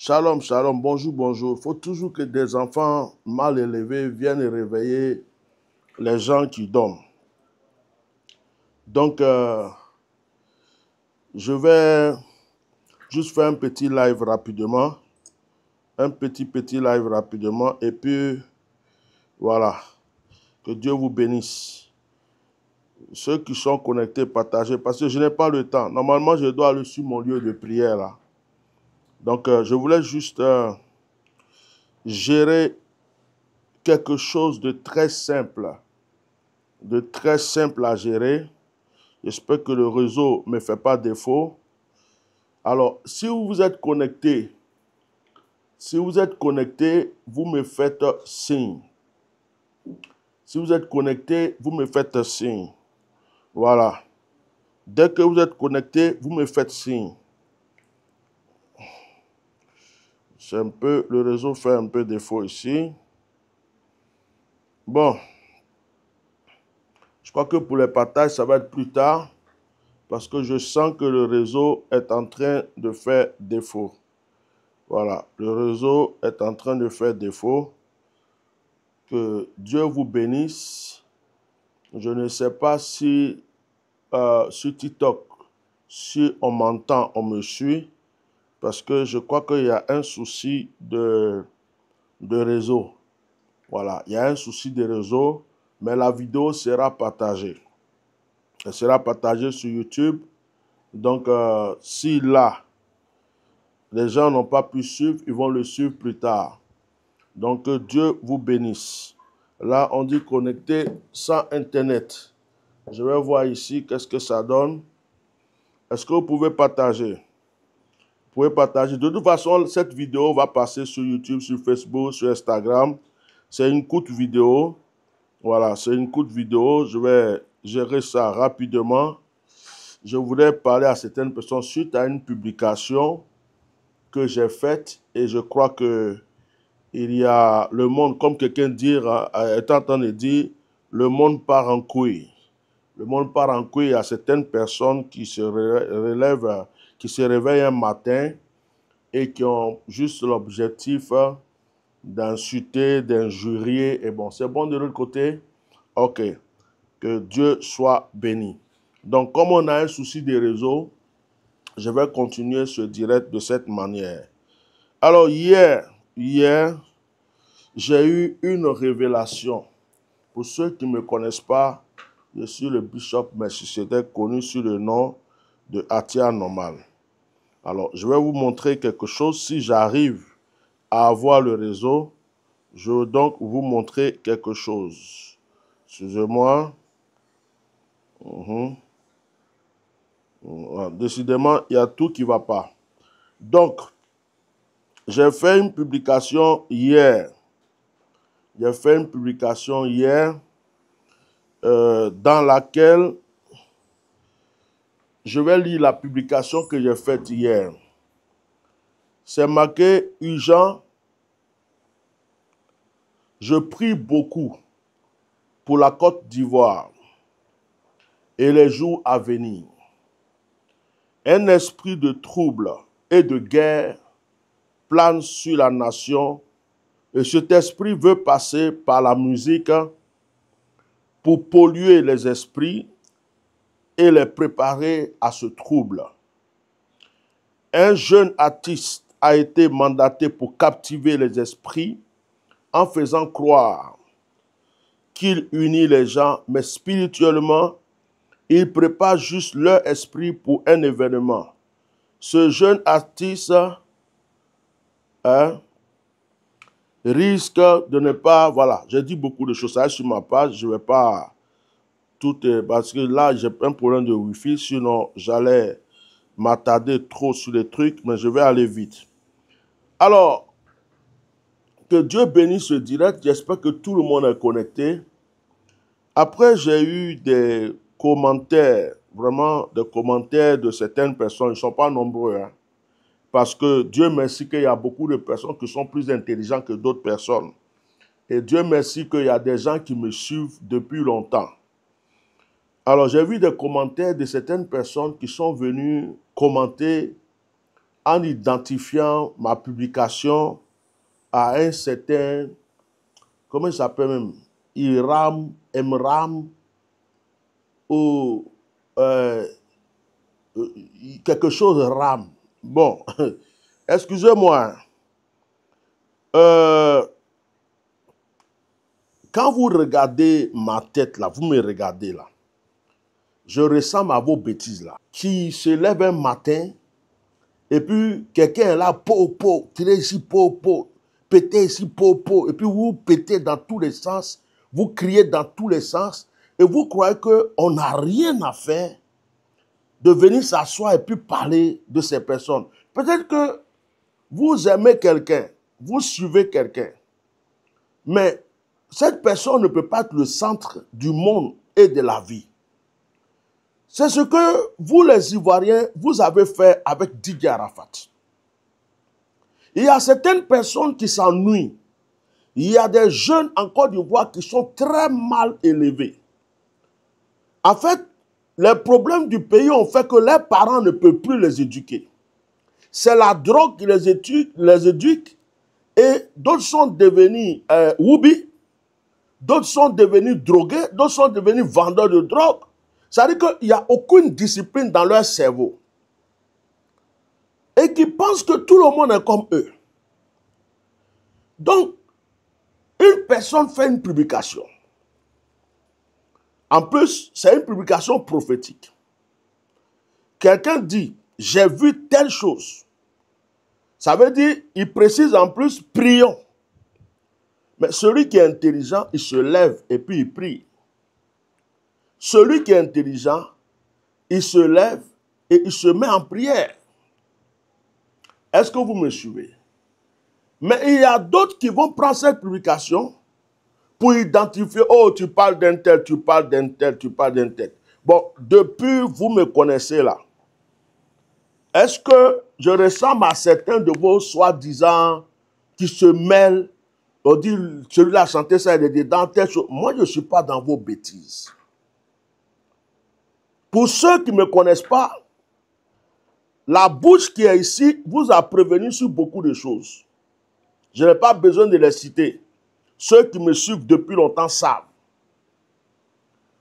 Shalom, shalom, bonjour, bonjour. Il faut toujours que des enfants mal élevés viennent réveiller les gens qui dorment. Donc, je vais juste faire un petit live rapidement. Un petit live rapidement. Et puis, voilà. Que Dieu vous bénisse. Ceux qui sont connectés, partagez. Parce que je n'ai pas le temps. Normalement, je dois aller sur mon lieu de prière, là. Donc, je voulais juste gérer quelque chose de très simple. De très simple à gérer. J'espère que le réseau ne me fait pas défaut. Alors, si vous êtes connecté, vous me faites signe. Si vous êtes connecté, vous me faites signe. Voilà. Dès que vous êtes connecté, vous me faites signe. Le réseau fait un peu défaut ici. Bon. Je crois que pour les partages, ça va être plus tard. Parce que je sens que le réseau est en train de faire défaut. Voilà. Le réseau est en train de faire défaut. Que Dieu vous bénisse. Je ne sais pas si sur TikTok, si on m'entend, on me suit, parce que je crois qu'il y a un souci de réseau. Voilà, il y a un souci de réseau, mais la vidéo sera partagée. Elle sera partagée sur YouTube. Donc, si là, les gens n'ont pas pu suivre, ils vont le suivre plus tard. Donc, que Dieu vous bénisse. Là, on dit connecté sans Internet. Je vais voir ici qu'est-ce que ça donne. Est-ce que vous pouvez partager? Vous pouvez partager. De toute façon, cette vidéo va passer sur YouTube, sur Facebook, sur Instagram. C'est une courte vidéo. Voilà, c'est une courte vidéo. Je vais gérer ça rapidement. Je voudrais parler à certaines personnes suite à une publication que j'ai faite et je crois que il y a le monde, comme quelqu'un est en train de dire, le monde part en couille. Le monde part en couille. Il y a certaines personnes qui se relèvent, qui se réveillent un matin et qui ont juste l'objectif d'insulter, d'injurier. Et bon, c'est bon de l'autre côté? Ok. Que Dieu soit béni. Donc, comme on a un souci des réseaux, je vais continuer ce direct de cette manière. Alors, hier, j'ai eu une révélation. Pour ceux qui ne me connaissent pas, je suis le bishop Melchisedec, connu sous le nom de Atia Normal. Alors, je vais vous montrer quelque chose. Si j'arrive à avoir le réseau, je vais donc vous montrer quelque chose. Excusez-moi. Décidément, il y a tout qui ne va pas. Donc, j'ai fait une publication hier. Dans laquelle je vais lire la publication que j'ai faite hier. C'est marqué « Urgent, je prie beaucoup pour la Côte d'Ivoire et les jours à venir. Un esprit de trouble et de guerre plane sur la nation et cet esprit veut passer par la musique pour polluer les esprits et les préparer à ce trouble. Un jeune artiste a été mandaté pour captiver les esprits en faisant croire qu'il unit les gens, mais spirituellement, il prépare juste leur esprit pour un événement. Ce jeune artiste risque de ne pas... Voilà, j'ai dit beaucoup de choses, ça est sur ma page, je ne vais pas tout... parce que là, j'ai un problème de Wi-Fi, sinon j'allais m'attarder trop sur les trucs, mais je vais aller vite. Alors, que Dieu bénisse ce direct, j'espère que tout le monde est connecté. Après, j'ai eu des commentaires, vraiment des commentaires de certaines personnes, ils ne sont pas nombreux, hein, parce que Dieu merci qu'il y a beaucoup de personnes qui sont plus intelligentes que d'autres personnes. Et Dieu merci qu'il y a des gens qui me suivent depuis longtemps. Alors, j'ai vu des commentaires de certaines personnes qui sont venues commenter en identifiant ma publication à un certain, comment il s'appelle même, Iram, Emram, ou quelque chose Ram. Bon, excusez-moi. Quand vous regardez ma tête là, vous me regardez là, je ressemble à vos bêtises là, qui se lève un matin, et puis quelqu'un est là, tirez ici, pétez ici, et puis vous pétez dans tous les sens, vous criez dans tous les sens, et vous croyez qu'on n'a rien à faire de venir s'asseoir et puis parler de ces personnes. Peut-être que vous aimez quelqu'un, vous suivez quelqu'un, mais cette personne ne peut pas être le centre du monde et de la vie. C'est ce que vous, les Ivoiriens, vous avez fait avec Didier Arafat. Il y a certaines personnes qui s'ennuient. Il y a des jeunes en Côte d'Ivoire qui sont très mal élevés. En fait, les problèmes du pays ont fait que leurs parents ne peuvent plus les éduquer. C'est la drogue qui les éduque et d'autres sont devenus woubi, d'autres sont devenus drogués, d'autres sont devenus vendeurs de drogue. C'est-à-dire qu'il n'y a aucune discipline dans leur cerveau. Et qui pensent que tout le monde est comme eux. Donc, une personne fait une publication. En plus, c'est une publication prophétique. Quelqu'un dit, j'ai vu telle chose. Ça veut dire, il précise en plus, prions. Mais celui qui est intelligent, il se lève et puis il prie. Celui qui est intelligent, il se lève et il se met en prière. Est-ce que vous me suivez? Mais il y a d'autres qui vont prendre cette publication pour identifier, oh, tu parles d'un tel, tu parles d'un tel, tu parles d'un tel. Bon, depuis, vous me connaissez là. Est-ce que je ressemble à certains de vos soi-disant qui se mêlent, on dit, celui-là chantait ça, il est dedans, telle chose. Moi, je ne suis pas dans vos bêtises. Pour ceux qui ne me connaissent pas, la bouche qui est ici vous a prévenu sur beaucoup de choses. Je n'ai pas besoin de les citer. Ceux qui me suivent depuis longtemps savent.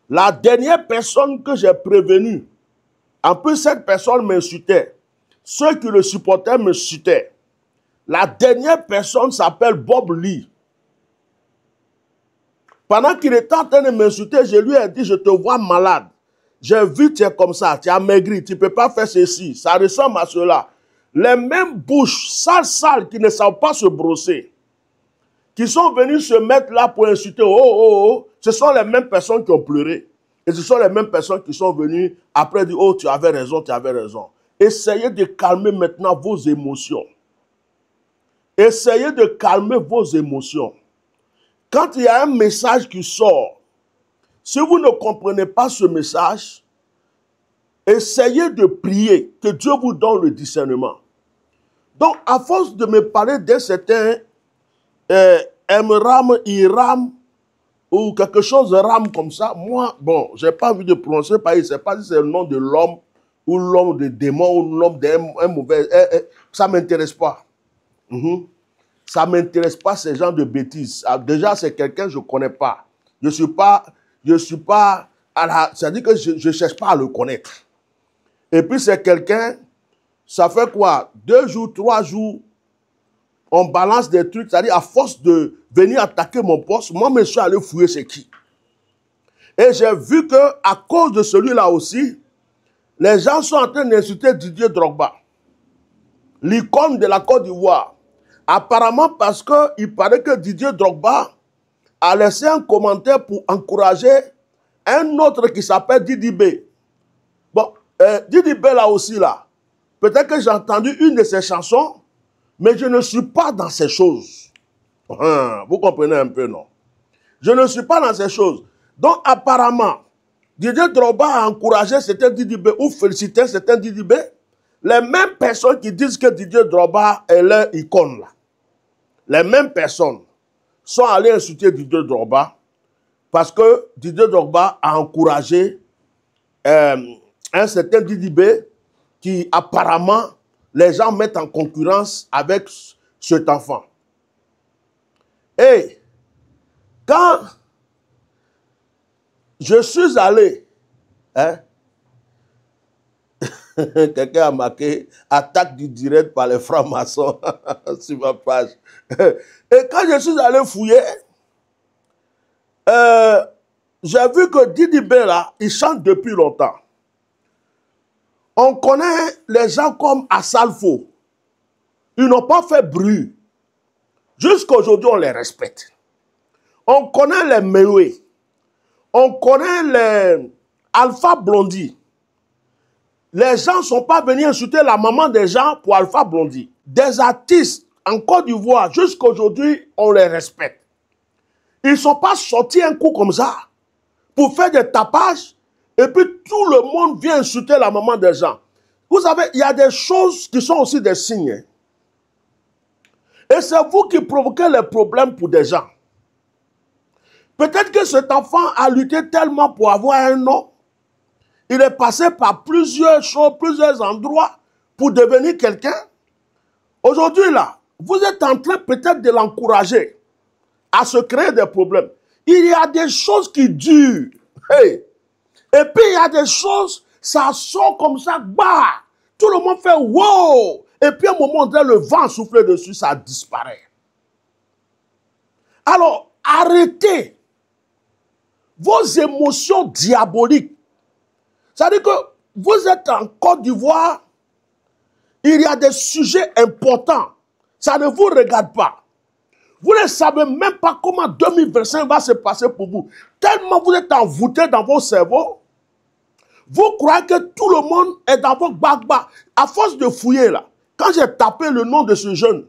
La dernière personne que j'ai prévenue, en plus cette personne m'insultait. Ceux qui le supportaient m'insultaient. La dernière personne s'appelle Bob Lee. Pendant qu'il était en train de m'insulter, je lui ai dit, je te vois malade. J'ai vu, tu es comme ça, tu as maigri, tu ne peux pas faire ceci. Ça ressemble à cela. Les mêmes bouches sales qui ne savent pas se brosser, qui sont venus se mettre là pour insulter, ce sont les mêmes personnes qui ont pleuré. Et ce sont les mêmes personnes qui sont venues après dire, oh, tu avais raison, tu avais raison. Essayez de calmer maintenant vos émotions. Essayez de calmer vos émotions. Quand il y a un message qui sort, si vous ne comprenez pas ce message, essayez de prier, que Dieu vous donne le discernement. Donc, à force de me parler d'un certain Emram, Iram, ou quelque chose de Ram comme ça, moi, bon, je n'ai pas envie de prononcer, parce que je ne sais pas si c'est le nom de l'homme, ou l'homme de démon, ou l'homme d'un mauvais... ça ne m'intéresse pas. Ça ne m'intéresse pas ces gens de bêtises. Déjà, c'est quelqu'un que je ne connais pas. Je ne suis pas à la... C'est-à-dire que je ne cherche pas à le connaître. Et puis, c'est quelqu'un, ça fait quoi? 2 jours, 3 jours, on balance des trucs. C'est-à-dire, à force de venir attaquer mon poste, moi, je suis allé fouiller c'est qui. Et j'ai vu qu'à cause de celui-là aussi, les gens sont en train d'insulter Didier Drogba, l'icône de la Côte d'Ivoire. Apparemment parce qu'il paraît que Didier Drogba a laissé un commentaire pour encourager un autre qui s'appelle Didi B. Bon, Didi B là aussi là, peut-être que j'ai entendu une de ses chansons, mais je ne suis pas dans ces choses. Vous comprenez un peu, non? Je ne suis pas dans ces choses. Donc apparemment, Didier Drogba a encouragé certains Didi B ou félicité certains Didi B. Les mêmes personnes qui disent que Didier Drogba est leur icône là. Les mêmes personnes sont allées insulter Didier Drogba parce que Didier Drogba a encouragé un certain Didi B qui apparemment les gens mettent en concurrence avec cet enfant. Et quand je suis allé, hein, quelqu'un a marqué attaque du direct par les francs-maçons sur ma page. Et quand je suis allé fouiller, j'ai vu que Didi B là, il chante depuis longtemps. On connaît les gens comme Assalfo. Ils n'ont pas fait bruit. Jusqu'à aujourd'hui, on les respecte. On connaît les Mewe. On connaît les Alpha Blondie. Les gens ne sont pas venus insulter la maman des gens pour Alpha Blondie. Des artistes en Côte d'Ivoire, jusqu'à aujourd'hui, on les respecte. Ils ne sont pas sortis un coup comme ça pour faire des tapages et puis tout le monde vient insulter la maman des gens. Vous savez, il y a des choses qui sont aussi des signes. Et c'est vous qui provoquez les problèmes pour des gens. Peut-être que cet enfant a lutté tellement pour avoir un nom. Il est passé par plusieurs choses, plusieurs endroits pour devenir quelqu'un. Aujourd'hui, là, vous êtes en train peut-être de l'encourager à se créer des problèmes. Il y a des choses qui durent. Hey. Et puis, il y a des choses, ça sort comme ça, bah. Tout le monde fait wow. Et puis, à un moment donné, le vent souffle dessus, ça disparaît. Alors, arrêtez vos émotions diaboliques. C'est-à-dire que vous êtes en Côte d'Ivoire, il y a des sujets importants. Ça ne vous regarde pas. Vous ne savez même pas comment 2025 va se passer pour vous. Tellement vous êtes envoûté dans vos cerveaux, vous croyez que tout le monde est dans vos bagba. À force de fouiller là, quand j'ai tapé le nom de ce jeune,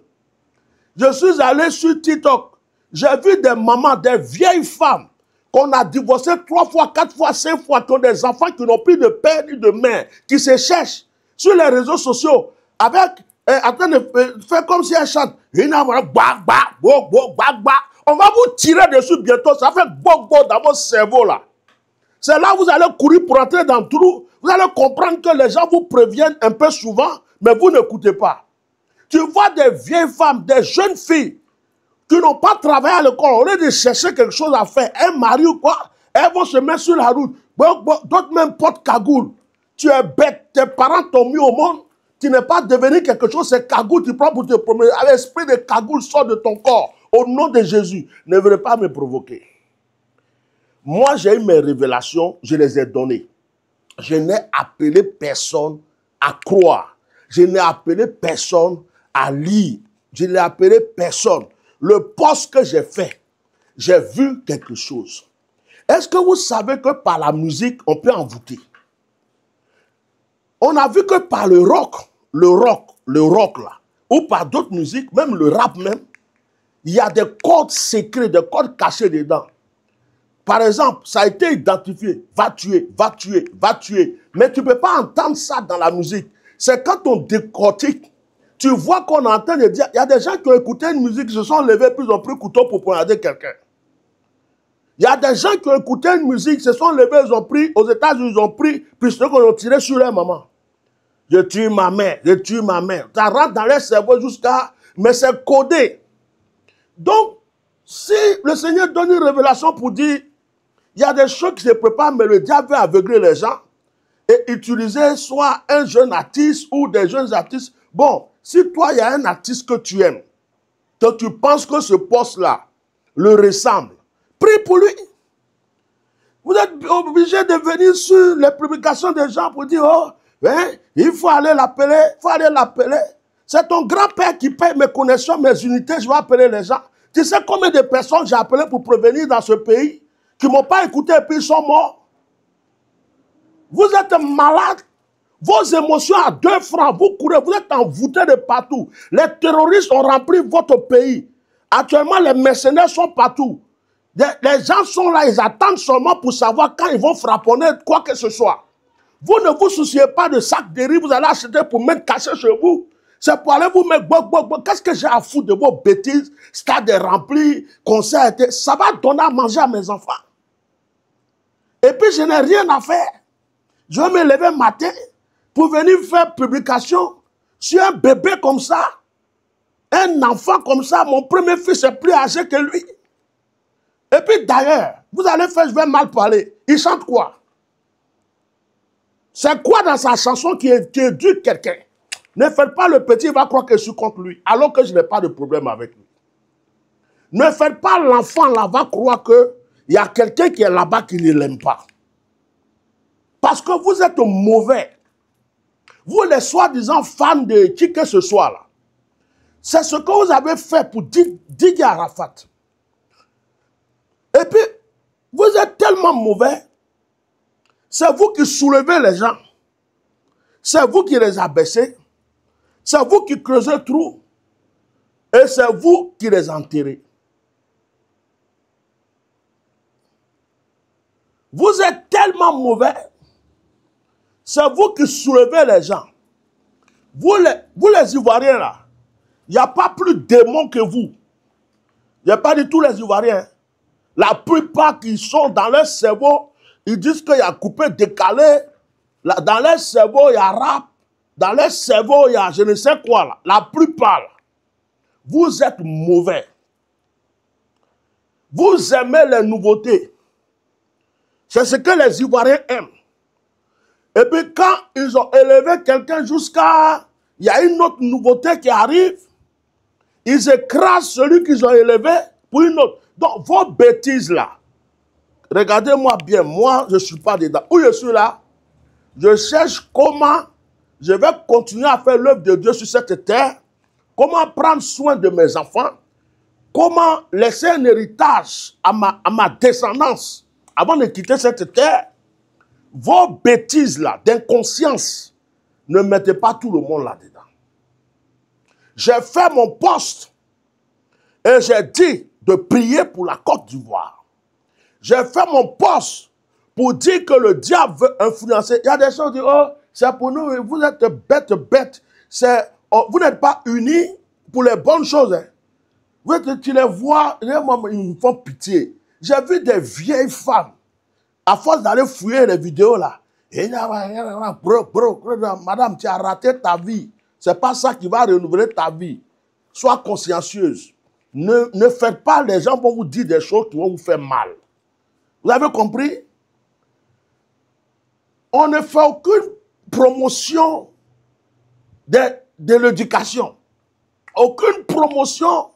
je suis allé sur TikTok. J'ai vu des mamans, des vieilles femmes qu'on a divorcées 3 fois, 4 fois, 5 fois, qui ont des enfants qui n'ont plus de père ni de mère, qui se cherchent sur les réseaux sociaux avec, en train de faire comme si elles chantent. On va vous tirer dessus bientôt, ça fait boc dans votre cerveau là. C'est là que vous allez courir pour entrer dans le trou. Vous allez comprendre que les gens vous préviennent un peu souvent, mais vous n'écoutez pas. Tu vois des vieilles femmes, des jeunes filles qui n'ont pas travaillé à l'école, au lieu de chercher quelque chose à faire, un mari ou quoi, elles vont se mettre sur la route. D'autres même portent cagoule. Tu es bête, tes parents t'ont mis au monde, tu n'es pas devenu quelque chose, c'est cagoule, tu prends pour te promener. L'esprit de cagoule sort de ton corps. Au nom de Jésus, ne venez pas me provoquer. Moi, j'ai eu mes révélations, je les ai données. Je n'ai appelé personne à croire. Je n'ai appelé personne à lire. Je n'ai appelé personne. Le poste que j'ai fait, j'ai vu quelque chose. Est-ce que vous savez que par la musique, on peut envoûter? On a vu que par le rock là, ou par d'autres musiques, même le rap même, il y a des codes secrets, des codes cachés dedans. Par exemple, ça a été identifié, va tuer, va tuer, va tuer. Mais tu ne peux pas entendre ça dans la musique. C'est quand on décortique, tu vois qu'on est en train de dire, il y a des gens qui ont écouté une musique, se sont levés, puis ils ont pris couteau pour poignarder quelqu'un. Il y a des gens qui ont écouté une musique, se sont levés, ils ont pris, aux États-Unis, ils ont pris, puis ceux qu'on a tiré sur leur maman. Je tue ma mère, je tue ma mère. Ça rentre dans leur cerveau jusqu'à, mais c'est codé. Donc, si le Seigneur donne une révélation pour dire, il y a des choses qui se préparent, mais le diable veut aveugler les gens et utiliser soit un jeune artiste ou des jeunes artistes. Bon, si toi, il y a un artiste que tu aimes, que tu penses que ce poste-là le ressemble, prie pour lui. Vous êtes obligé de venir sur les publications des gens pour dire, oh, hein, il faut aller l'appeler, il faut aller l'appeler. C'est ton grand-père qui paye mes connexions, mes unités, je vais appeler les gens. Tu sais combien de personnes j'ai appelées pour prévenir dans ce pays qui ne m'ont pas écouté et puis ils sont morts? Vous êtes malade. Vos émotions à 2 francs, vous courez, vous êtes envoûtés de partout. Les terroristes ont rempli votre pays. Actuellement, les mercenaires sont partout. Les gens sont là, ils attendent seulement pour savoir quand ils vont frapponner quoi que ce soit. Vous ne vous souciez pas de sacs de riz, vous allez acheter pour mettre caché chez vous. C'est pour aller vous mettre qu'est-ce que j'ai à foutre de vos bêtises? Stade rempli, concert, ça va donner à manger à mes enfants. Et puis je n'ai rien à faire. Je vais me lever matin pour venir faire publication Sur un bébé comme ça, un enfant comme ça, mon premier fils est plus âgé que lui. Et puis d'ailleurs, vous allez faire, je vais mal parler. Il chante quoi? C'est quoi dans sa chanson qui éduque quelqu'un? Ne faites pas le petit, il va croire que je suis contre lui, alors que je n'ai pas de problème avec lui. Ne faites pas l'enfant là, va croire qu'il y a quelqu'un qui est là-bas qui ne l'aime pas. Parce que vous êtes mauvais. Vous, les soi-disant fans de qui que ce soit là, c'est ce que vous avez fait pour Didier Arafat. Et puis, vous êtes tellement mauvais, c'est vous qui soulevez les gens. C'est vous qui les abaissez. C'est vous qui creusez le trou. Et c'est vous qui les enterrez. Vous êtes tellement mauvais. C'est vous qui soulevez les gens. Vous les Ivoiriens là, il n'y a pas plus de démons que vous. Il n'y a pas du tout les Ivoiriens. La plupart qui sont dans leur cerveau, ils disent qu'il y a coupé, décalé. Dans leur cerveau, il y a rap. Dans leur cerveau, il y a je ne sais quoi là. La plupart, là, vous êtes mauvais. Vous aimez les nouveautés. C'est ce que les Ivoiriens aiment. Et puis quand ils ont élevé quelqu'un jusqu'à... Il y a une autre nouveauté qui arrive. Ils écrasent celui qu'ils ont élevé pour une autre. Donc vos bêtises là, regardez-moi bien, moi je ne suis pas dedans. Où je suis là, je cherche comment je vais continuer à faire l'œuvre de Dieu sur cette terre. Comment prendre soin de mes enfants. Comment laisser un héritage à ma descendance avant de quitter cette terre. Vos bêtises là, d'inconscience, ne mettez pas tout le monde là-dedans. J'ai fait mon poste et j'ai dit de prier pour la Côte d'Ivoire. J'ai fait mon poste pour dire que le diable veut influencer. Il y a des gens qui disent, oh, c'est pour nous, vous êtes bêtes. Oh, vous n'êtes pas unis pour les bonnes choses. Hein. Tu les vois, ils me font pitié. J'ai vu des vieilles femmes, à force d'aller fouiller les vidéos là, et madame, tu as raté ta vie. Ce n'est pas ça qui va renouveler ta vie. Sois consciencieuse. Ne faites pas, les gens vont vous dire des choses qui vont vous faire mal. Vous avez compris? On ne fait aucune promotion de l'éducation. Aucune promotion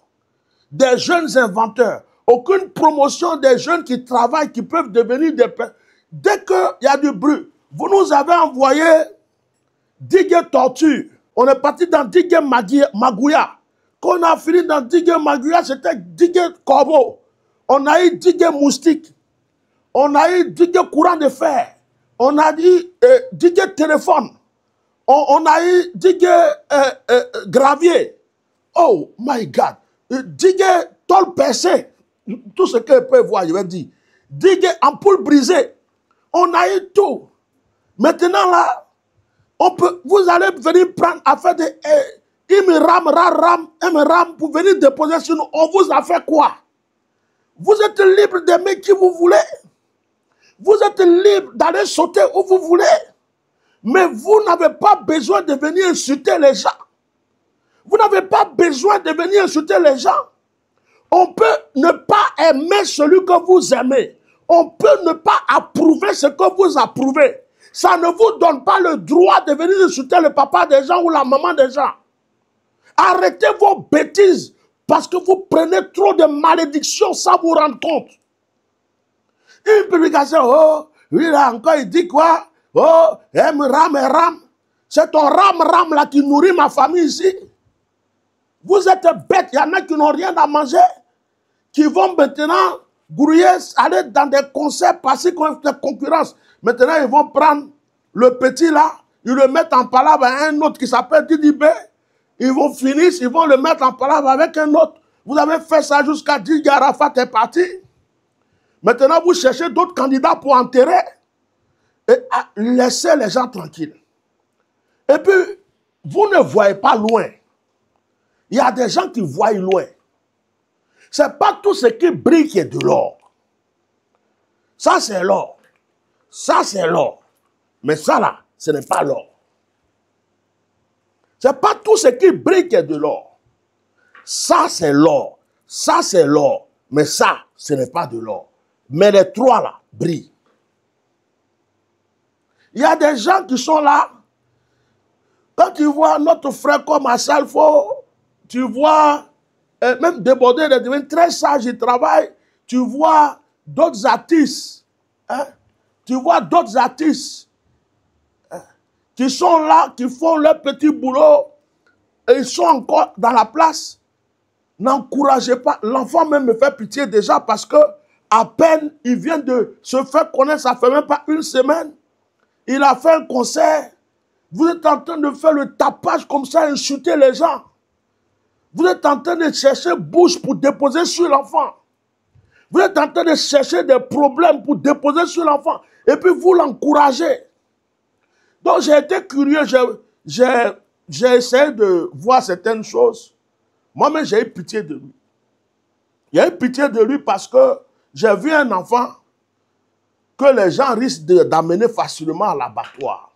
des jeunes inventeurs. Aucune promotion des jeunes qui travaillent, qui peuvent devenir des... Dès qu'il y a du bruit, vous nous avez envoyé Digue Tortue. On est parti dans Digue Magouya. Quand on a fini dans Digue Magouya, c'était Digue Corbeau. On a eu Digue Moustique. On a eu Digue Courant de Fer. On a eu Digue Téléphone. On a eu Digue Gravier. Oh my God. Digue Tôle Percée. Tout ce que peut voir, je vais dire. Digue Ampoule Brisée. On a eu tout. Maintenant là, vous allez venir prendre affaire de ram pour venir déposer sur nous. On vous a fait quoi? Vous êtes libre d'aimer qui vous voulez. Vous êtes libre d'aller sauter où vous voulez. Mais vous n'avez pas besoin de venir insulter les gens. Vous n'avez pas besoin de venir insulter les gens. On peut ne pas aimer celui que vous aimez. On peut ne pas approuver ce que vous approuvez. Ça ne vous donne pas le droit de venir insulter le papa des gens ou la maman des gens. Arrêtez vos bêtises parce que vous prenez trop de malédictions sans vous rendre compte. Une publication, oh, lui là encore il dit quoi? Oh, ram. C'est ton ram là qui nourrit ma famille ici. Vous êtes bêtes, il y en a qui n'ont rien à manger, qui vont maintenant grouiller, aller dans des concerts, passer comme des concurrences. Maintenant, ils vont prendre le petit là, ils le mettent en palabre à un autre qui s'appelle Didibé. Ils vont finir, ils vont le mettre en palabre avec un autre. Vous avez fait ça jusqu'à Didier Arafat est parti. Maintenant, vous cherchez d'autres candidats pour enterrer. Et laissez les gens tranquilles. Et puis, vous ne voyez pas loin. Il y a des gens qui voient loin. Ce n'est pas tout ce qui brille qui est de l'or. Ça, c'est l'or. Ça, c'est l'or. Mais ça, là, ce n'est pas l'or. C'est pas tout ce qui brille qui est de l'or. Ça, c'est l'or. Ça, c'est l'or. Mais ça, ce n'est pas de l'or. Mais les trois, là, brillent. Il y a des gens qui sont là. Quand tu vois notre frère comme Assalfo, tu vois, même Débordé, il devient très sage, il travaille. Tu vois d'autres artistes. Hein? Tu vois d'autres artistes qui sont là, qui font leur petit boulot. Et ils sont encore dans la place. N'encouragez pas. L'enfant même me fait pitié déjà parce que à peine il vient de se faire connaître, ça fait même pas une semaine. Il a fait un concert. Vous êtes en train de faire le tapage comme ça, insulter les gens. Vous êtes en train de chercher bouche pour déposer sur l'enfant. Vous êtes en train de chercher des problèmes pour déposer sur l'enfant. Et puis vous l'encouragez. Donc j'ai été curieux, j'ai essayé de voir certaines choses. Moi-même, j'ai eu pitié de lui. J'ai eu pitié de lui parce que j'ai vu un enfant que les gens risquent d'amener facilement à l'abattoir.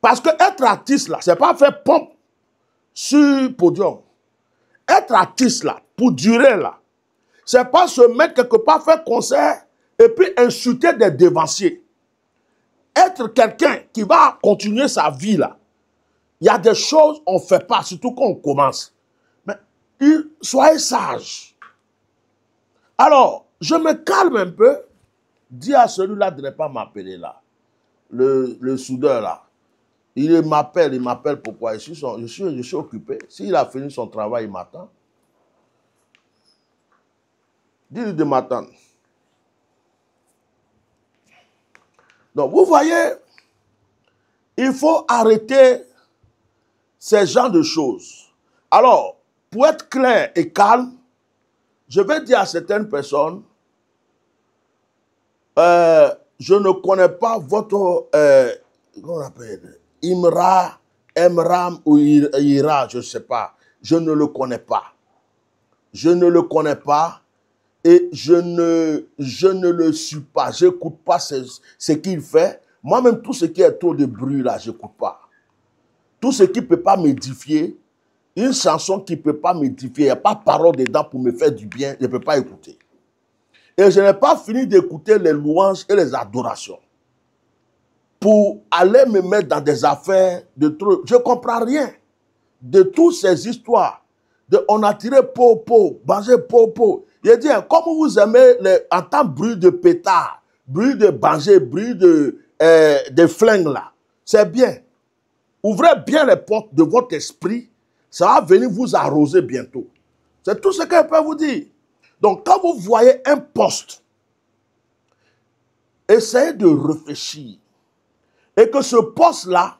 Parce que être artiste, là, c'est pas faire pompe sur podium. Être artiste, là, pour durer, là, c'est pas se mettre quelque part, faire concert et puis insulter des dévanciers. Être quelqu'un qui va continuer sa vie, là, il y a des choses qu'on ne fait pas, surtout quand on commence. Mais soyez sages. Alors, je me calme un peu. Dis à celui-là de ne pas m'appeler là. Le soudeur là. Il m'appelle pourquoi? Je suis occupé. S'il a fini son travail, il m'attend. Dis-lui de m'attendre. Donc, vous voyez, il faut arrêter ces genres de choses. Alors, pour être clair et calme, je vais dire à certaines personnes, je ne connais pas votre, comment on appelle, Imra, Emram ou Ira, je ne sais pas. Je ne le connais pas. Je ne le connais pas et je ne le suis pas. Je n'écoute pas ce qu'il fait. Moi-même, tout ce qui est trop de bruit là, je n'écoute pas. Tout ce qui ne peut pas m'édifier, une chanson qui ne peut pas m'édifier, il n'y a pas de parole dedans pour me faire du bien, je ne peux pas écouter. Et je n'ai pas fini d'écouter les louanges et les adorations pour aller me mettre dans des affaires de trop. Je ne comprends rien de toutes ces histoires. On a tiré po, mangé po. Il dit, comme vous aimez entendre bruit de pétard, bruit de banger, bruit de flingues là, c'est bien. Ouvrez bien les portes de votre esprit, ça va venir vous arroser bientôt. C'est tout ce que je peux vous dire. Donc, quand vous voyez un poste, essayez de réfléchir. Et que ce poste-là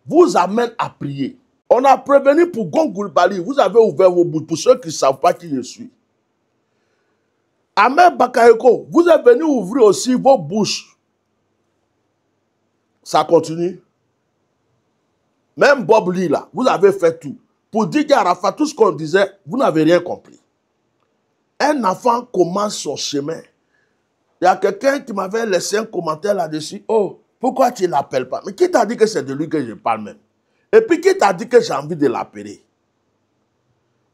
vous amène à prier. On a prévenu pour Gongoulbali, vous avez ouvert vos bouches pour ceux qui ne savent pas qui je suis. Ahmed Bakayoko, vous êtes venu ouvrir aussi vos bouches. Ça continue. Même Bob Lee, là, vous avez fait tout. Pour dire à Arafat, tout ce qu'on disait, vous n'avez rien compris. Un enfant commence son chemin. Il y a quelqu'un qui m'avait laissé un commentaire là-dessus. Oh, pourquoi tu ne l'appelles pas? Mais qui t'a dit que c'est de lui que je parle même? Et puis qui t'a dit que j'ai envie de l'appeler?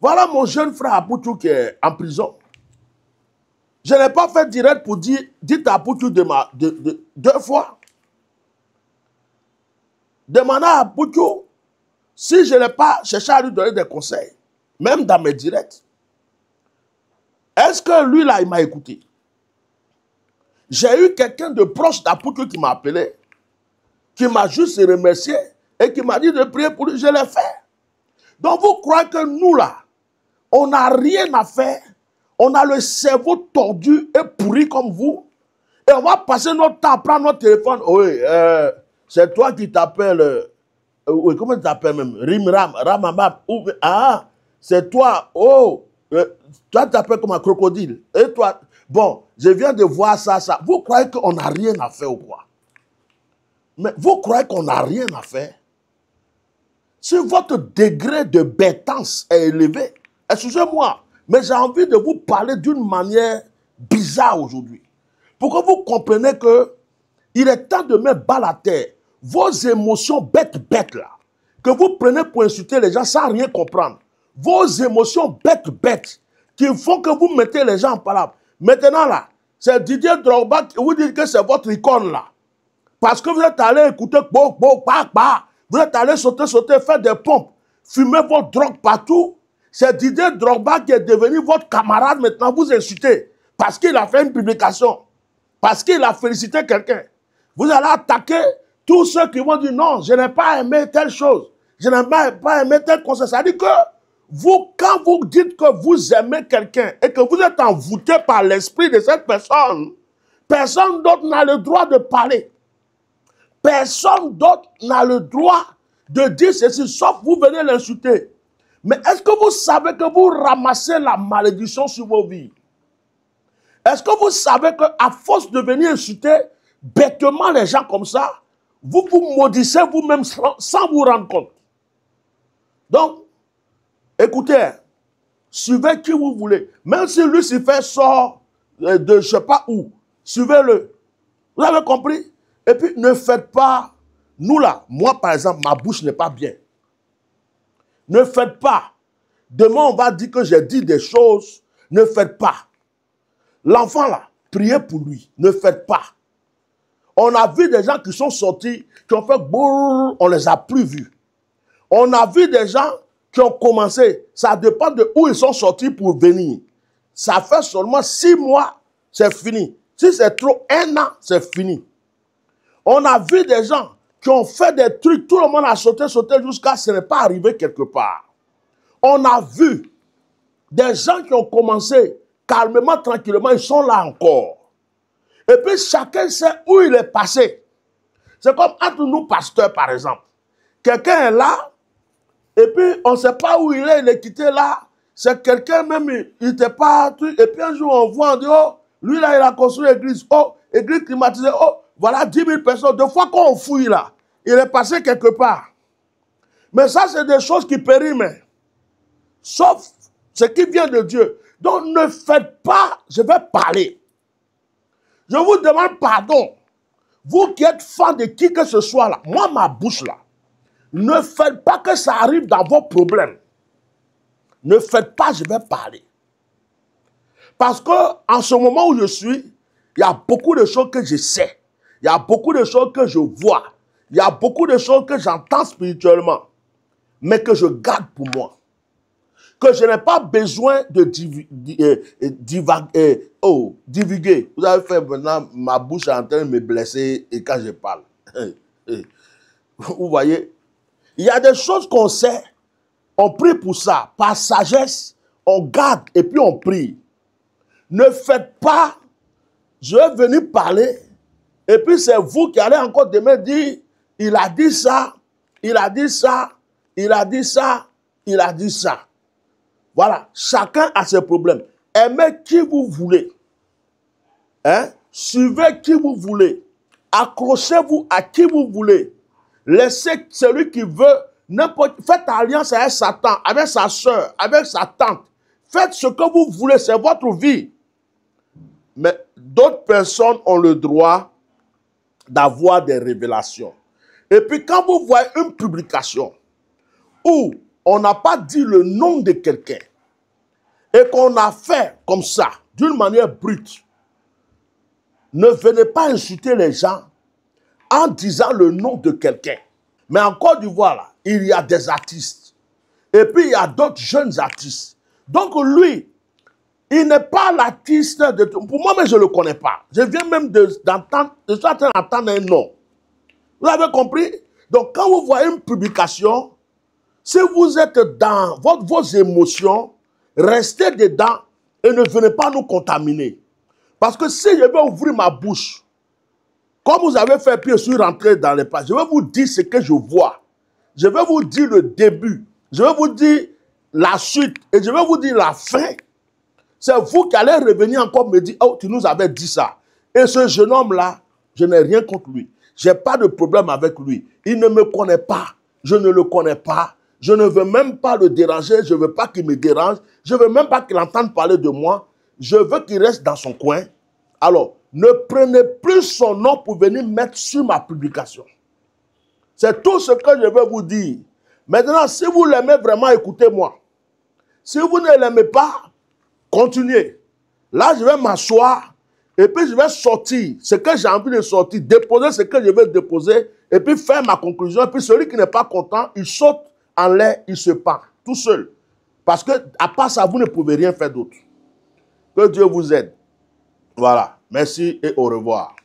Voilà mon jeune frère Apoutou qui est en prison. Je n'ai pas fait direct pour dire, dites à Apoutou deux fois. Demandez à Apoutou si je n'ai pas cherché à lui donner des conseils, même dans mes directs. Est-ce que lui là, il m'a écouté? J'ai eu quelqu'un de proche d'Apoutou qui m'a appelé, qui m'a juste remercié et qui m'a dit de prier pour lui. Je l'ai fait. Donc vous croyez que nous là, on n'a rien à faire, on a le cerveau tordu et pourri comme vous, et on va passer notre temps à prendre notre téléphone. Oui, c'est toi qui t'appelles, oui, comment tu t'appelles même? Rimram, Ramamam, ah, c'est toi, oh, toi tu t'appelles comme un crocodile, et toi, bon, je viens de voir ça. Vous croyez qu'on n'a rien à faire ou quoi? Mais vous croyez qu'on n'a rien à faire? Si votre degré de bêtance est élevé, excusez-moi, mais j'ai envie de vous parler d'une manière bizarre aujourd'hui. Pour que vous compreniez que il est temps de mettre bas la terre. Vos émotions bêtes là, que vous prenez pour insulter les gens sans rien comprendre. Vos émotions bêtes, qui font que vous mettez les gens en parole. Maintenant là, c'est Didier Drogba qui vous dit que c'est votre icône là. Parce que vous êtes allé écouter, vous êtes allé sauter, faire des pompes, fumer votre drogue partout. C'est Didier Drogba qui est devenu votre camarade maintenant, vous insultez. Parce qu'il a fait une publication. Parce qu'il a félicité quelqu'un. Vous allez attaquer tous ceux qui vont dire non, je n'ai pas aimé telle chose. Je n'ai pas aimé tel conseil. Ça dit que vous, quand vous dites que vous aimez quelqu'un et que vous êtes envoûté par l'esprit de cette personne, personne d'autre n'a le droit de parler. Personne d'autre n'a le droit de dire ceci, sauf vous venez l'insulter. Mais est-ce que vous savez que vous ramassez la malédiction sur vos vies? Est-ce que vous savez qu'à force de venir insulter bêtement les gens comme ça, vous vous maudissez vous-même sans vous rendre compte? Donc, écoutez, suivez qui vous voulez. Même si Lucifer sort de je ne sais pas où, suivez-le. Vous avez compris? Et puis, ne faites pas, nous là, moi par exemple, ma bouche n'est pas bien. Ne faites pas. Demain, on va dire que j'ai dit des choses. Ne faites pas. L'enfant là, priez pour lui. Ne faites pas. On a vu des gens qui sont sortis, qui ont fait bourr, on ne les a plus vus. On a vu des gens qui ont commencé. Ça dépend de où ils sont sortis pour venir. Ça fait seulement 6 mois, c'est fini. Si c'est trop 1 an, c'est fini. On a vu des gens qui ont fait des trucs, tout le monde a sauté jusqu'à ce n'est pas arrivé quelque part. On a vu des gens qui ont commencé calmement, tranquillement, ils sont là encore. Et puis chacun sait où il est passé. C'est comme entre nous pasteurs par exemple. Quelqu'un est là, et puis on ne sait pas où il est quitté là. C'est quelqu'un même, il n'était pas... Et puis un jour on voit, on dit, oh, lui là il a construit l'église, oh, église climatisée, oh, voilà 10 000 personnes. Deux fois qu'on fouille là, il est passé quelque part. Mais ça c'est des choses qui périment. Sauf ce qui vient de Dieu. Donc ne faites pas, je vais parler. Je vous demande pardon. Vous qui êtes fan de qui que ce soit là, moi ma bouche là, ne faites pas que ça arrive dans vos problèmes. Ne faites pas, je vais parler. Parce que en ce moment où je suis, il y a beaucoup de choses que je sais. Il y a beaucoup de choses que je vois. Il y a beaucoup de choses que j'entends spirituellement. Mais que je garde pour moi. Que je n'ai pas besoin de divulguer. Vous avez fait maintenant, ma bouche est en train de me blesser et quand je parle. Vous voyez, il y a des choses qu'on sait, on prie pour ça. Par sagesse, on garde et puis on prie. Ne faites pas, je vais venir parler et puis c'est vous qui allez encore demain dire, il a dit ça, il a dit ça, il a dit ça, il a dit ça. Voilà, chacun a ses problèmes. Aimez qui vous voulez. Hein? Suivez qui vous voulez. Accrochez-vous à qui vous voulez. Laissez celui qui veut, faites alliance avec Satan, avec sa soeur, avec sa tante. Faites ce que vous voulez, c'est votre vie. Mais d'autres personnes ont le droit d'avoir des révélations. Et puis quand vous voyez une publication où on n'a pas dit le nom de quelqu'un et qu'on a fait comme ça, d'une manière brute, ne venez pas insulter les gens en disant le nom de quelqu'un. Mais en Côte d'Ivoire, là, il y a des artistes. Et puis, il y a d'autres jeunes artistes. Donc, lui, il n'est pas l'artiste de... Pour moi, mais je ne le connais pas. Je viens même d'entendre, je suis en train d'entendre un nom. Vous avez compris? Donc, quand vous voyez une publication, si vous êtes dans vos émotions, restez dedans et ne venez pas nous contaminer. Parce que si je vais ouvrir ma bouche, comme vous avez fait, puis je suis rentré dans les pages, je vais vous dire ce que je vois. Je vais vous dire le début. Je vais vous dire la suite. Et je vais vous dire la fin. C'est vous qui allez revenir encore me dire, oh, tu nous avais dit ça. Et ce jeune homme-là, je n'ai rien contre lui. Je n'ai pas de problème avec lui. Il ne me connaît pas. Je ne le connais pas. Je ne veux même pas le déranger. Je ne veux pas qu'il me dérange. Je ne veux même pas qu'il entende parler de moi. Je veux qu'il reste dans son coin. Alors, ne prenez plus son nom pour venir mettre sur ma publication. C'est tout ce que je veux vous dire. Maintenant, si vous l'aimez vraiment, écoutez-moi. Si vous ne l'aimez pas, continuez. Là, je vais m'asseoir et puis je vais sortir ce que j'ai envie de sortir, déposer ce que je vais déposer et puis faire ma conclusion. Et puis celui qui n'est pas content, il saute en l'air, il se pend tout seul. Parce que à part ça, vous ne pouvez rien faire d'autre. Que Dieu vous aide. Voilà. Merci et au revoir.